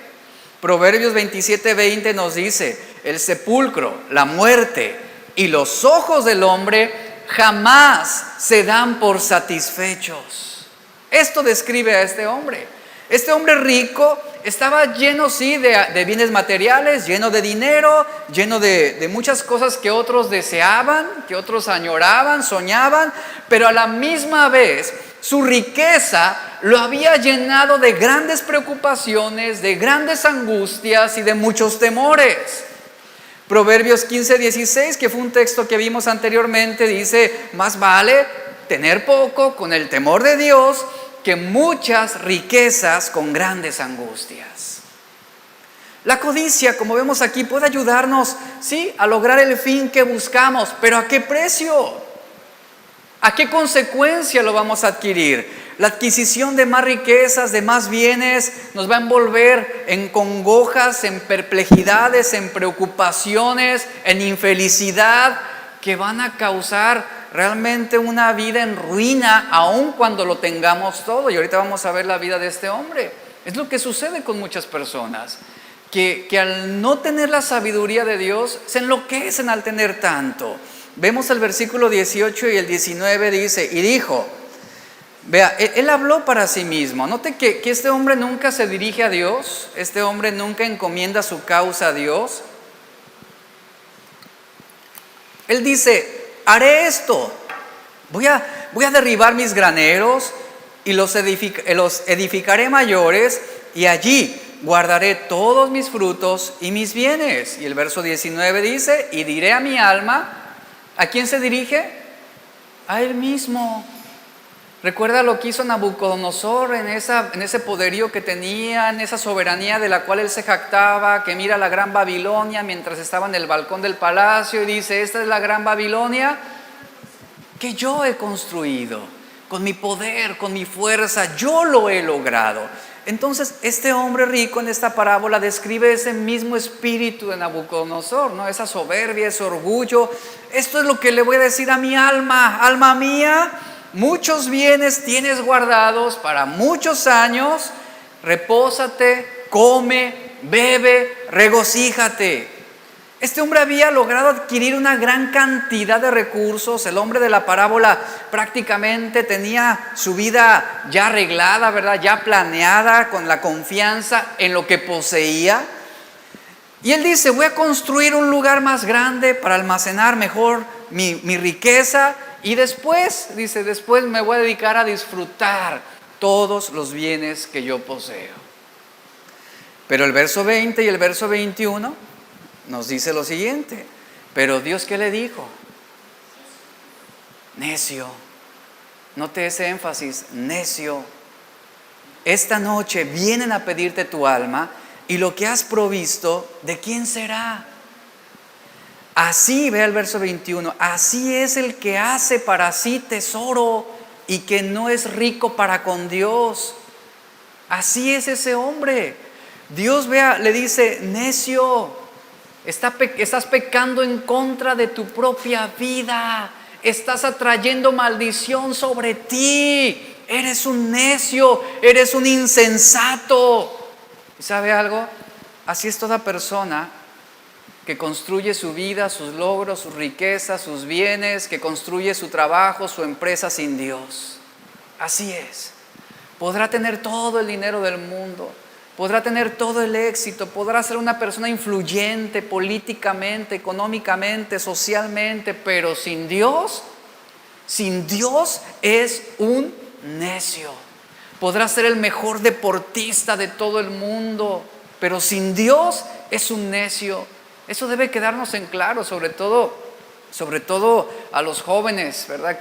Speaker 1: Proverbios 27:20 nos dice, el sepulcro, la muerte y los ojos del hombre jamás se dan por satisfechos. Esto describe a este hombre. Este hombre rico estaba lleno, sí, de bienes materiales, lleno de dinero, lleno de muchas cosas que otros deseaban, que otros añoraban, soñaban, pero a la misma vez su riqueza lo había llenado de grandes preocupaciones, de grandes angustias y de muchos temores. Proverbios 15:16, que fue un texto que vimos anteriormente, dice, más vale tener poco con el temor de Dios que muchas riquezas con grandes angustias. La codicia, como vemos aquí, puede ayudarnos, sí, a lograr el fin que buscamos, pero ¿a qué precio? ¿A qué consecuencia lo vamos a adquirir? La adquisición de más riquezas, de más bienes, nos va a envolver en congojas, en perplejidades, en preocupaciones, en infelicidad, que van a causar realmente una vida en ruina, aun cuando lo tengamos todo. Y ahorita vamos a ver la vida de este hombre. Es lo que sucede con muchas personas, que al no tener la sabiduría de Dios, se enloquecen al tener tanto. Vemos el versículo 18 y el 19 dice, y dijo, vea, él habló para sí mismo. Note que este hombre nunca se dirige a Dios, este hombre nunca encomienda su causa a Dios. Él dice, haré esto, voy a derribar mis graneros y los edificaré mayores, y allí guardaré todos mis frutos y mis bienes. Y el verso 19 dice, y diré a mi alma, ¿a quién se dirige? A él mismo. Recuerda lo que hizo Nabucodonosor en ese poderío que tenía, en esa soberanía de la cual él se jactaba, que mira la gran Babilonia mientras estaba en el balcón del palacio y dice, esta es la gran Babilonia que yo he construido, con mi poder, con mi fuerza, yo lo he logrado. Entonces este hombre rico en esta parábola describe ese mismo espíritu de Nabucodonosor, ¿no? Esa soberbia, ese orgullo. Esto es lo que le voy a decir a mi alma, alma mía, muchos bienes tienes guardados para muchos años, repósate, come, bebe, regocíjate. Este hombre había logrado adquirir una gran cantidad de recursos. El hombre de la parábola prácticamente tenía su vida ya arreglada, ¿verdad? Ya planeada, con la confianza en lo que poseía. Y él dice, voy a construir un lugar más grande para almacenar mejor mi riqueza. Y después, dice, después me voy a dedicar a disfrutar todos los bienes que yo poseo. Pero el verso 20 y el verso 21 nos dice lo siguiente. Pero Dios, ¿qué le dijo? Necio. Note ese énfasis, necio. Esta noche vienen a pedirte tu alma, y lo que has provisto, ¿de quién será? Así, vea el verso 21, así es el que hace para sí tesoro y que no es rico para con Dios. Así es ese hombre. Dios, vea, le dice, necio, estás pecando en contra de tu propia vida, estás atrayendo maldición sobre ti, eres un necio, eres un insensato. ¿Y sabe algo? Así es toda persona que construye su vida, sus logros, sus riquezas, sus bienes, que construye su trabajo, su empresa sin Dios. Así es. Podrá tener todo el dinero del mundo, podrá tener todo el éxito, podrá ser una persona influyente políticamente, económicamente, socialmente, pero sin Dios es un necio. Podrá ser el mejor deportista de todo el mundo, pero sin Dios es un necio. Eso debe quedarnos en claro, sobre todo a los jóvenes, ¿verdad?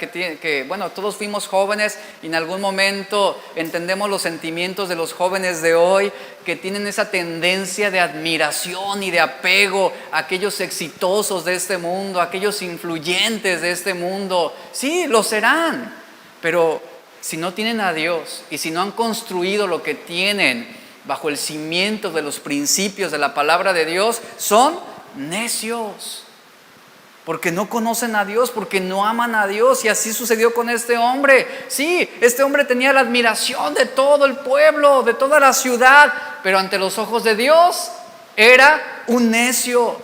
Speaker 1: Bueno, todos fuimos jóvenes y en algún momento entendemos los sentimientos de los jóvenes de hoy que tienen esa tendencia de admiración y de apego a aquellos exitosos de este mundo, a aquellos influyentes de este mundo. Sí, lo serán, pero si no tienen a Dios y si no han construido lo que tienen bajo el cimiento de los principios de la palabra de Dios, son necios. Porque no conocen a Dios, porque no aman a Dios. Y así sucedió con este hombre. Sí, este hombre tenía la admiración de todo el pueblo, de toda la ciudad, pero ante los ojos de Dios era un necio.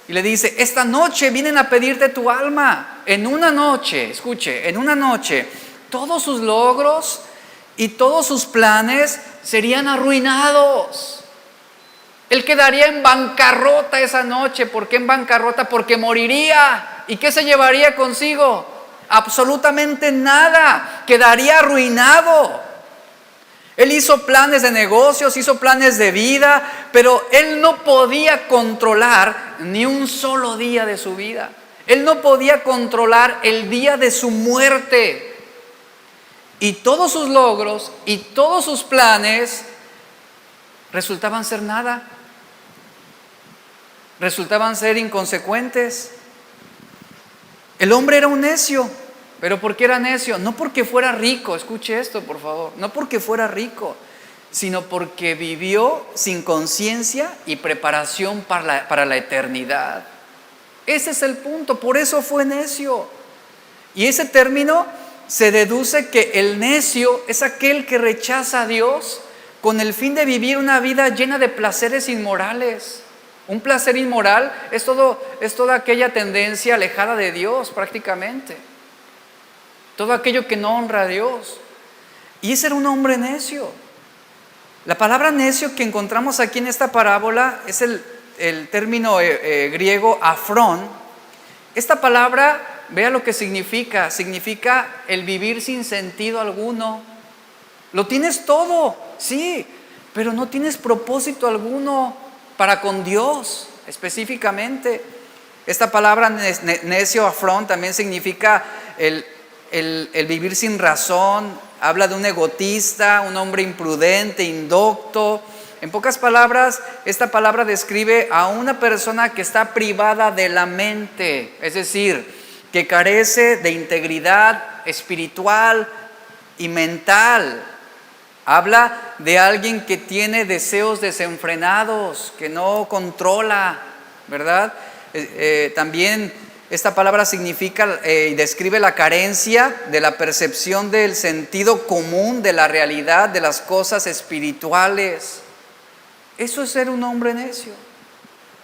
Speaker 1: Y le dice, esta noche vienen a pedirte tu alma. En una noche, escuche, en una noche, todos sus logros y todos sus planes serían arruinados. Él quedaría en bancarrota esa noche. ¿Por qué en bancarrota? Porque moriría. ¿Y qué se llevaría consigo? Absolutamente nada. Quedaría arruinado. Él hizo planes de negocios, hizo planes de vida, pero él no podía controlar ni un solo día de su vida. Él no podía controlar el día de su muerte. Y todos sus logros y todos sus planes resultaban ser nada. Resultaban ser inconsecuentes. El hombre era un necio. ¿Pero por qué era necio? No porque fuera rico, escuche esto por favor, no porque fuera rico, sino porque vivió sin conciencia y preparación para la eternidad. Ese es el punto, por eso fue necio. Y ese término se deduce que el necio es aquel que rechaza a Dios con el fin de vivir una vida llena de placeres inmorales. Un placer inmoral es toda aquella tendencia alejada de Dios prácticamente. Todo aquello que no honra a Dios. Y ese era un hombre necio. La palabra necio que encontramos aquí en esta parábola es el término griego afrón. Esta palabra, vea lo que significa. Significa el vivir sin sentido alguno. Lo tienes todo, sí, pero no tienes propósito alguno para con Dios específicamente. Esta palabra necio, afrón, también significa el vivir sin razón. Habla de un egotista, un hombre imprudente, indocto. En pocas palabras, esta palabra describe a una persona que está privada de la mente, es decir, que carece de integridad espiritual y mental. Habla de alguien que tiene deseos desenfrenados, que no controla, ¿verdad? También esta palabra significa y describe la carencia de la percepción del sentido común de la realidad, de las cosas espirituales. Eso es ser un hombre necio.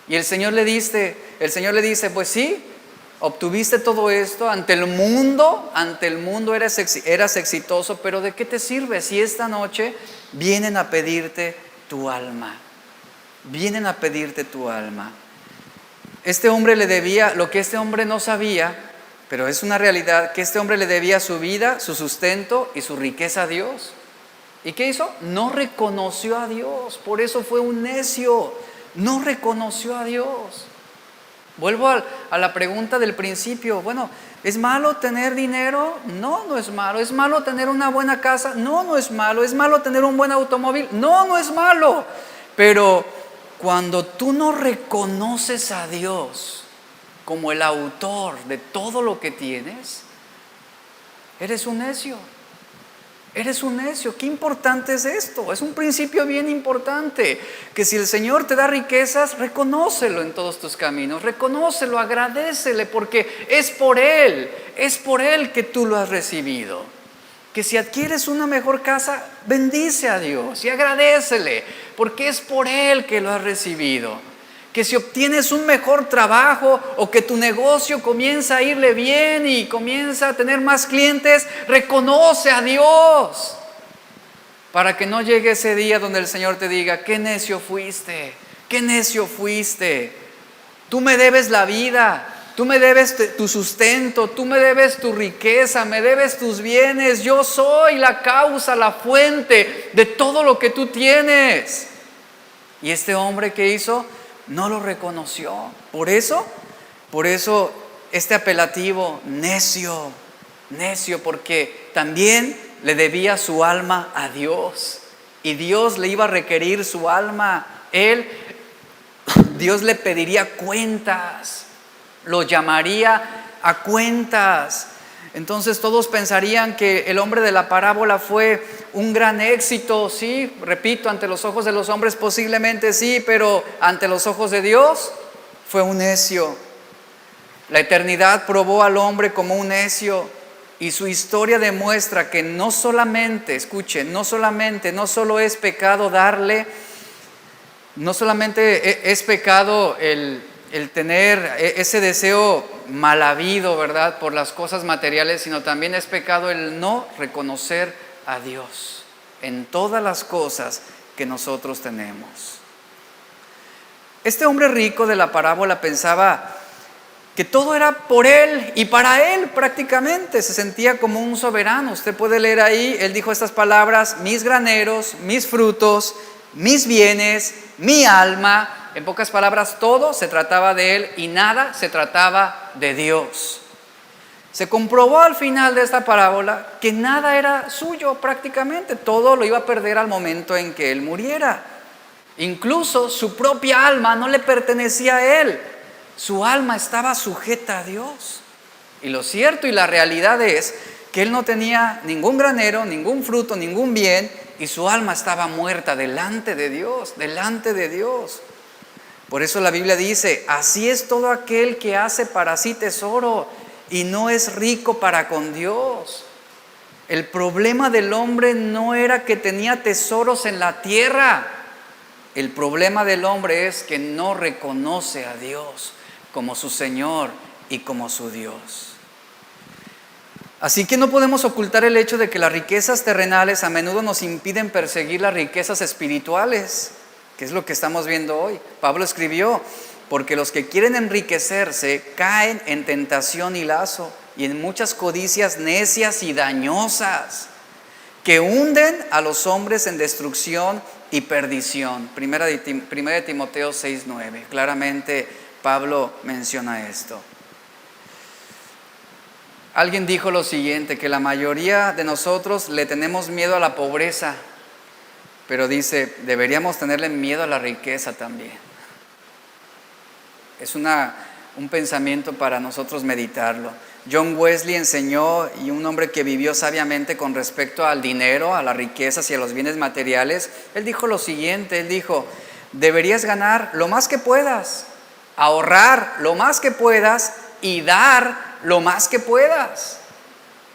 Speaker 1: Y el Señor le dice, pues sí, obtuviste todo esto ante el mundo eras exitoso, pero ¿de qué te sirve si esta noche vienen a pedirte tu alma? Vienen a pedirte tu alma. Este hombre le debía, lo que este hombre no sabía, pero es una realidad, que este hombre le debía su vida, su sustento y su riqueza a Dios. ¿Y qué hizo? No reconoció a Dios, por eso fue un necio, no reconoció a Dios. Vuelvo a la pregunta del principio. Bueno, ¿es malo tener dinero? No, no es malo. ¿Es malo tener una buena casa? No, no es malo. ¿Es malo tener un buen automóvil? No, no es malo. Pero cuando tú no reconoces a Dios como el autor de todo lo que tienes, eres un necio. Eres un necio. Qué importante es esto. Es un principio bien importante. Que si el Señor te da riquezas, reconócelo en todos tus caminos. Reconócelo, agradécele, porque es por Él que tú lo has recibido. Que si adquieres una mejor casa, bendice a Dios y agradécele, porque es por Él que lo has recibido. Que si obtienes un mejor trabajo o que tu negocio comienza a irle bien y comienza a tener más clientes, reconoce a Dios para que no llegue ese día donde el Señor te diga, qué necio fuiste, qué necio fuiste. Tú me debes la vida, tú me debes tu sustento, tú me debes tu riqueza, me debes tus bienes. Yo soy la causa, la fuente de todo lo que tú tienes. Y este hombre, ¿qué hizo? no lo reconoció. Por eso este apelativo, necio, porque también le debía su alma a Dios. Y Dios le iba a requerir su alma. Dios le pediría cuentas, lo llamaría a cuentas. Entonces todos pensarían que el hombre de la parábola fue un gran éxito, sí, repito, ante los ojos de los hombres posiblemente sí, pero ante los ojos de Dios fue un necio. La eternidad probó al hombre como un necio y su historia demuestra que no solamente, escuchen, no solo es pecado darle, no solamente es pecado el tener ese deseo mal habido, ¿verdad?, por las cosas materiales, sino también es pecado el no reconocer a Dios en todas las cosas que nosotros tenemos. Este hombre rico de la parábola pensaba que todo era por él y para él prácticamente, se sentía como un soberano. Usted puede leer ahí, él dijo estas palabras: mis graneros, mis frutos, mis bienes, mi alma. En pocas palabras, todo se trataba de él y nada se trataba de Dios. Se comprobó al final de esta parábola que nada era suyo prácticamente, todo lo iba a perder al momento en que él muriera. Incluso su propia alma no le pertenecía a él, su alma estaba sujeta a Dios. Y lo cierto y la realidad es que él no tenía ningún granero, ningún fruto, ningún bien, y su alma estaba muerta delante de Dios, Por eso la Biblia dice: así es todo aquel que hace para sí tesoro y no es rico para con Dios. El problema del hombre no era que tenía tesoros en la tierra. El problema del hombre es que no reconoce a Dios como su Señor y como su Dios. Así que no podemos ocultar el hecho de que las riquezas terrenales a menudo nos impiden perseguir las riquezas espirituales, que es lo que estamos viendo hoy. Pablo escribió: porque los que quieren enriquecerse caen en tentación y lazo y en muchas codicias necias y dañosas que hunden a los hombres en destrucción y perdición. Primera de Timoteo 6:9. Claramente Pablo menciona esto. Alguien dijo lo siguiente, que la mayoría de nosotros le tenemos miedo a la pobreza, pero dice, deberíamos tenerle miedo a la riqueza también. Es un pensamiento para nosotros meditarlo. John Wesley enseñó, y un hombre que vivió sabiamente con respecto al dinero, a las riquezas y a los bienes materiales, él dijo lo siguiente, él dijo: deberías ganar lo más que puedas, ahorrar lo más que puedas y dar lo más que puedas.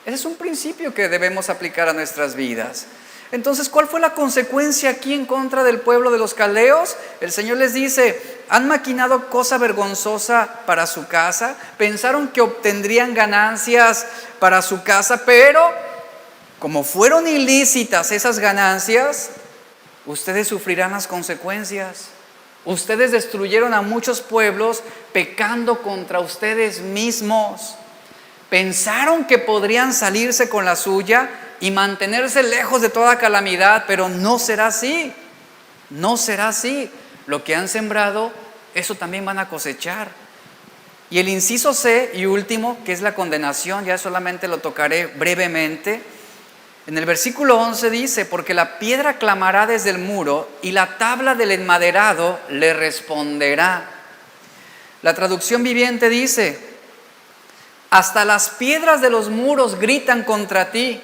Speaker 1: Ese es un principio que debemos aplicar a nuestras vidas. Entonces, ¿cuál fue la consecuencia aquí en contra del pueblo de los caldeos? El Señor les dice: han maquinado cosa vergonzosa para su casa, pensaron que obtendrían ganancias para su casa, pero como fueron ilícitas esas ganancias, ustedes sufrirán las consecuencias. Ustedes destruyeron a muchos pueblos pecando contra ustedes mismos. Pensaron que podrían salirse con la suya y mantenerse lejos de toda calamidad, pero no será así. No será así. Lo que han sembrado, eso también van a cosechar. Y el inciso C y último, que es la condenación, ya solamente lo tocaré brevemente. En el versículo 11 dice: porque la piedra clamará desde el muro y la tabla del enmaderado le responderá. La traducción viviente dice: hasta las piedras de los muros gritan contra ti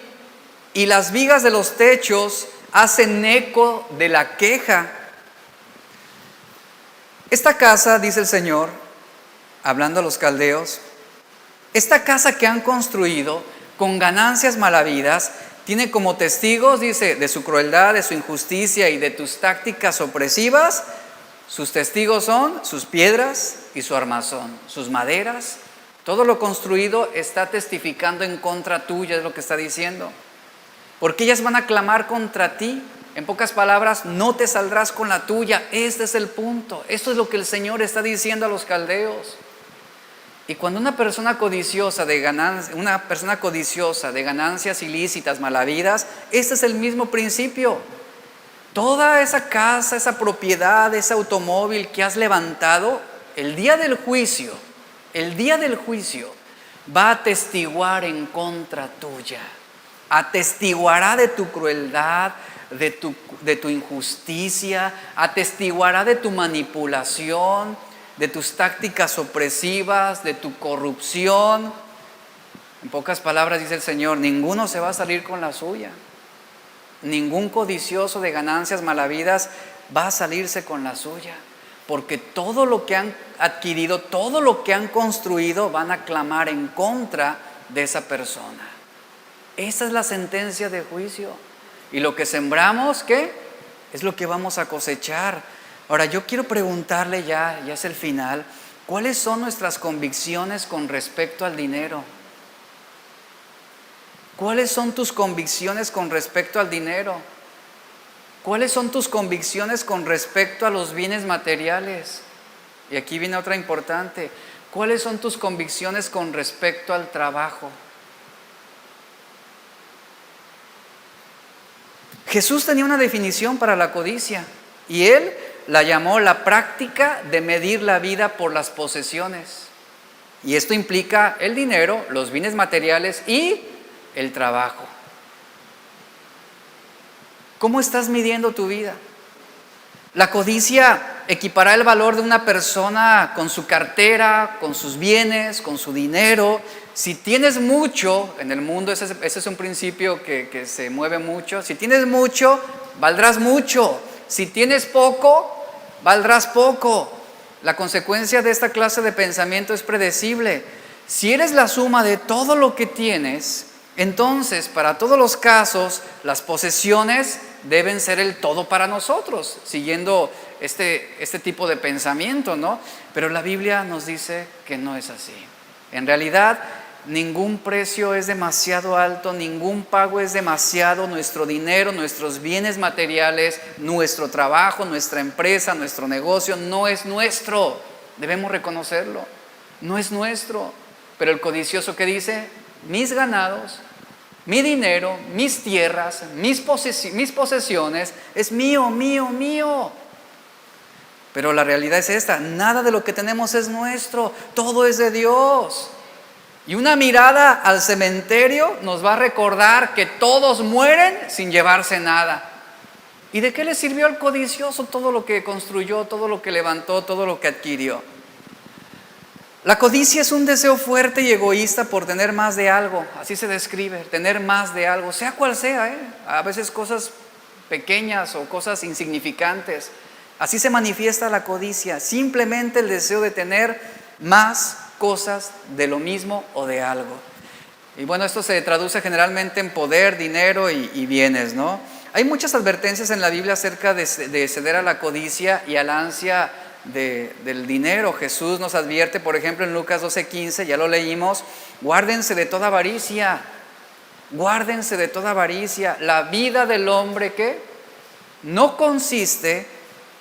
Speaker 1: y las vigas de los techos hacen eco de la queja. Esta casa, dice el Señor, hablando a los caldeos, esta casa que han construido con ganancias mal habidas, tiene como testigos, dice, de su crueldad, de su injusticia y de tus tácticas opresivas. Sus testigos son sus piedras y su armazón, sus maderas. Todo lo construido está testificando en contra tuya, es lo que está diciendo. Porque ellas van a clamar contra ti. En pocas palabras, no te saldrás con la tuya. Este es el punto. Esto es lo que el Señor está diciendo a los caldeos. Y cuando una persona codiciosa de ganancias ilícitas, mal habidas, este es el mismo principio. Toda esa casa, esa propiedad, ese automóvil que has levantado, el día del juicio va a atestiguar en contra tuya. Atestiguará de tu crueldad, de tu injusticia, atestiguará de tu manipulación, de tus tácticas opresivas, de tu corrupción. En pocas palabras dice el Señor, ninguno se va a salir con la suya. Ningún codicioso de ganancias malavidas va a salirse con la suya, porque todo lo que han adquirido, todo lo que han construido, van a clamar en contra de esa persona. Esa es la sentencia de juicio. Y lo que sembramos, ¿qué? Es lo que vamos a cosechar. Ahora yo quiero preguntarle ya es el final, ¿cuáles son nuestras convicciones con respecto al dinero? ¿Cuáles son tus convicciones con respecto al dinero? ¿Cuáles son tus convicciones con respecto a los bienes materiales? Y aquí viene otra importante. ¿Cuáles son tus convicciones con respecto al trabajo? Jesús tenía una definición para la codicia y Él la llamó la práctica de medir la vida por las posesiones. Y esto implica el dinero, los bienes materiales y el trabajo. ¿Cómo estás midiendo tu vida? La codicia equipará el valor de una persona con su cartera, con sus bienes, con su dinero. Si tienes mucho, en el mundo ese es un principio que se mueve mucho. Si tienes mucho, valdrás mucho. Si tienes poco, valdrás poco. La consecuencia de esta clase de pensamiento es predecible. Si eres la suma de todo lo que tienes, entonces, para todos los casos, las posesiones deben ser el todo para nosotros, siguiendo este tipo de pensamiento, ¿no? Pero la Biblia nos dice que no es así. En realidad, ningún precio es demasiado alto, ningún pago es demasiado. Nuestro dinero, nuestros bienes materiales, nuestro trabajo, nuestra empresa, nuestro negocio, no es nuestro. Debemos reconocerlo. No es nuestro. Pero el codicioso, ¿qué dice? Mis ganados, mi dinero, mis tierras, mis posesiones, es mío, mío, mío. Pero la realidad es esta, nada de lo que tenemos es nuestro, todo es de Dios. Y una mirada al cementerio nos va a recordar que todos mueren sin llevarse nada. ¿Y de qué le sirvió al codicioso todo lo que construyó, todo lo que levantó, todo lo que adquirió? La codicia es un deseo fuerte y egoísta por tener más de algo, así se describe, tener más de algo, sea cual sea, a veces cosas pequeñas o cosas insignificantes. Así se manifiesta la codicia, simplemente el deseo de tener más cosas de lo mismo o de algo. Y bueno, esto se traduce generalmente en poder, dinero y bienes, ¿no? Hay muchas advertencias en la Biblia acerca de ceder a la codicia y a la ansia del dinero. Jesús nos advierte, por ejemplo, en Lucas 12:15, ya lo leímos, guárdense de toda avaricia, guárdense de toda avaricia. La vida del hombre, ¿qué? No consiste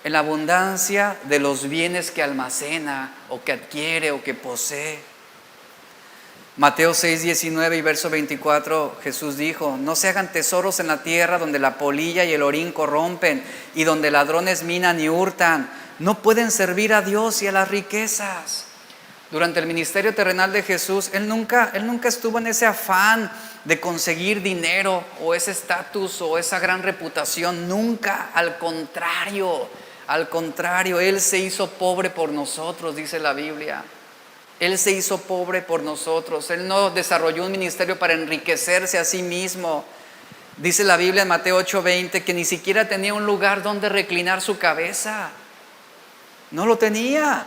Speaker 1: en la abundancia de los bienes que almacena o que adquiere o que posee. Mateo 6:19 y verso 24, Jesús dijo, no se hagan tesoros en la tierra donde la polilla y el orín corrompen y donde ladrones minan y hurtan. No pueden servir a Dios y a las riquezas. Durante el ministerio terrenal de Jesús, Él nunca estuvo en ese afán de conseguir dinero o ese estatus o esa gran reputación. Nunca, al contrario, Él se hizo pobre por nosotros, dice la Biblia. Él se hizo pobre por nosotros. Él no desarrolló un ministerio para enriquecerse a sí mismo. Dice la Biblia en Mateo 8:20 que ni siquiera tenía un lugar donde reclinar su cabeza. No lo tenía.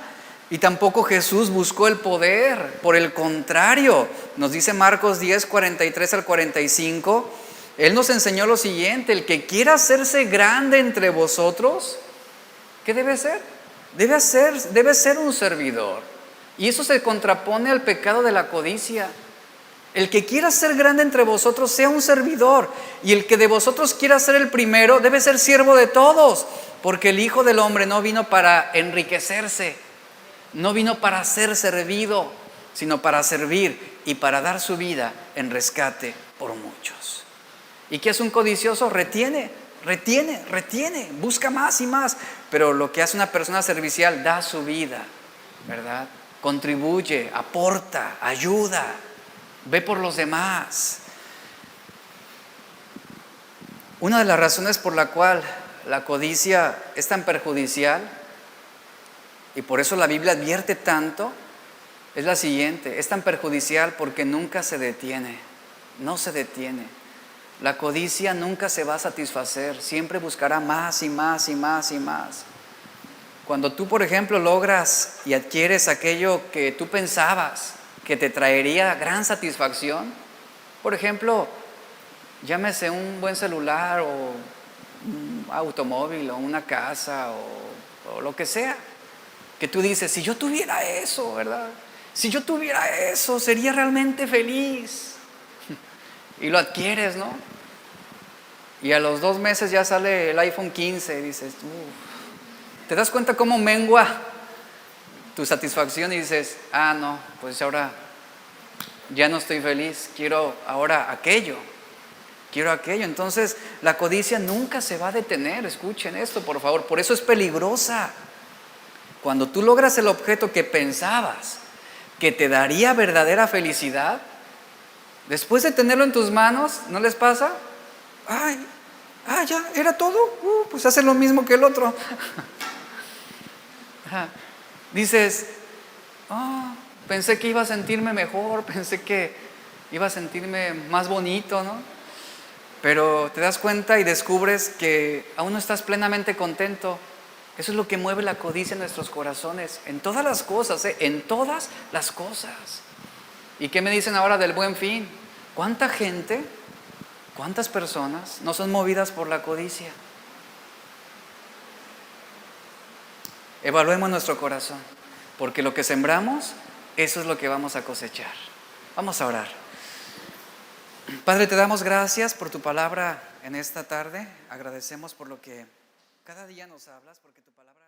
Speaker 1: Y tampoco Jesús buscó el poder. Por el contrario, nos dice Marcos 10:43 al 45, Él nos enseñó lo siguiente: el que quiera hacerse grande entre vosotros, ¿qué debe ser? Debe ser un servidor. Y eso se contrapone al pecado de la codicia. El que quiera ser grande entre vosotros sea un servidor, y el que de vosotros quiera ser el primero debe ser siervo de todos, porque el Hijo del Hombre no vino para enriquecerse, no vino para ser servido, sino para servir y para dar su vida en rescate por muchos. ¿Y qué es un codicioso? Retiene retiene, busca más y más. Pero lo que hace una persona servicial, da su vida, ¿verdad? Contribuye, aporta, ayuda, ve por los demás. Una de las razones por la cual la codicia es tan perjudicial, y por eso la Biblia advierte tanto, es la siguiente: es tan perjudicial porque nunca se detiene, no se detiene. La codicia nunca se va a satisfacer, siempre buscará más y más y más y más. Cuando tú, por ejemplo, logras y adquieres aquello que tú pensabas que te traería gran satisfacción, por ejemplo, llámese un buen celular o un automóvil o una casa o lo que sea, que tú dices, si yo tuviera eso, ¿verdad? Si yo tuviera eso, sería realmente feliz. Y lo adquieres, ¿no? Y a los 2 meses ya sale el iPhone 15 y dices, ¿te das cuenta cómo mengua tu satisfacción? Y dices, no, pues ahora ya no estoy feliz, quiero ahora aquello. Entonces la codicia nunca se va a detener. Escuchen esto, por favor. Por eso es peligrosa. Cuando tú logras el objeto que pensabas que te daría verdadera felicidad, después de tenerlo en tus manos, ¿no les pasa? Ya, era todo. Pues hace lo mismo que el otro. Dices, pensé que iba a sentirme mejor, pensé que iba a sentirme más bonito, ¿no? Pero te das cuenta y descubres que aún no estás plenamente contento. Eso es lo que mueve la codicia en nuestros corazones, en todas las cosas, en todas las cosas. ¿Y qué me dicen ahora del Buen Fin? ¿Cuánta gente, cuántas personas no son movidas por la codicia? Evaluemos nuestro corazón, porque lo que sembramos, eso es lo que vamos a cosechar. Vamos a orar. Padre, te damos gracias por tu palabra en esta tarde. Agradecemos por lo que cada día nos hablas, porque tu palabra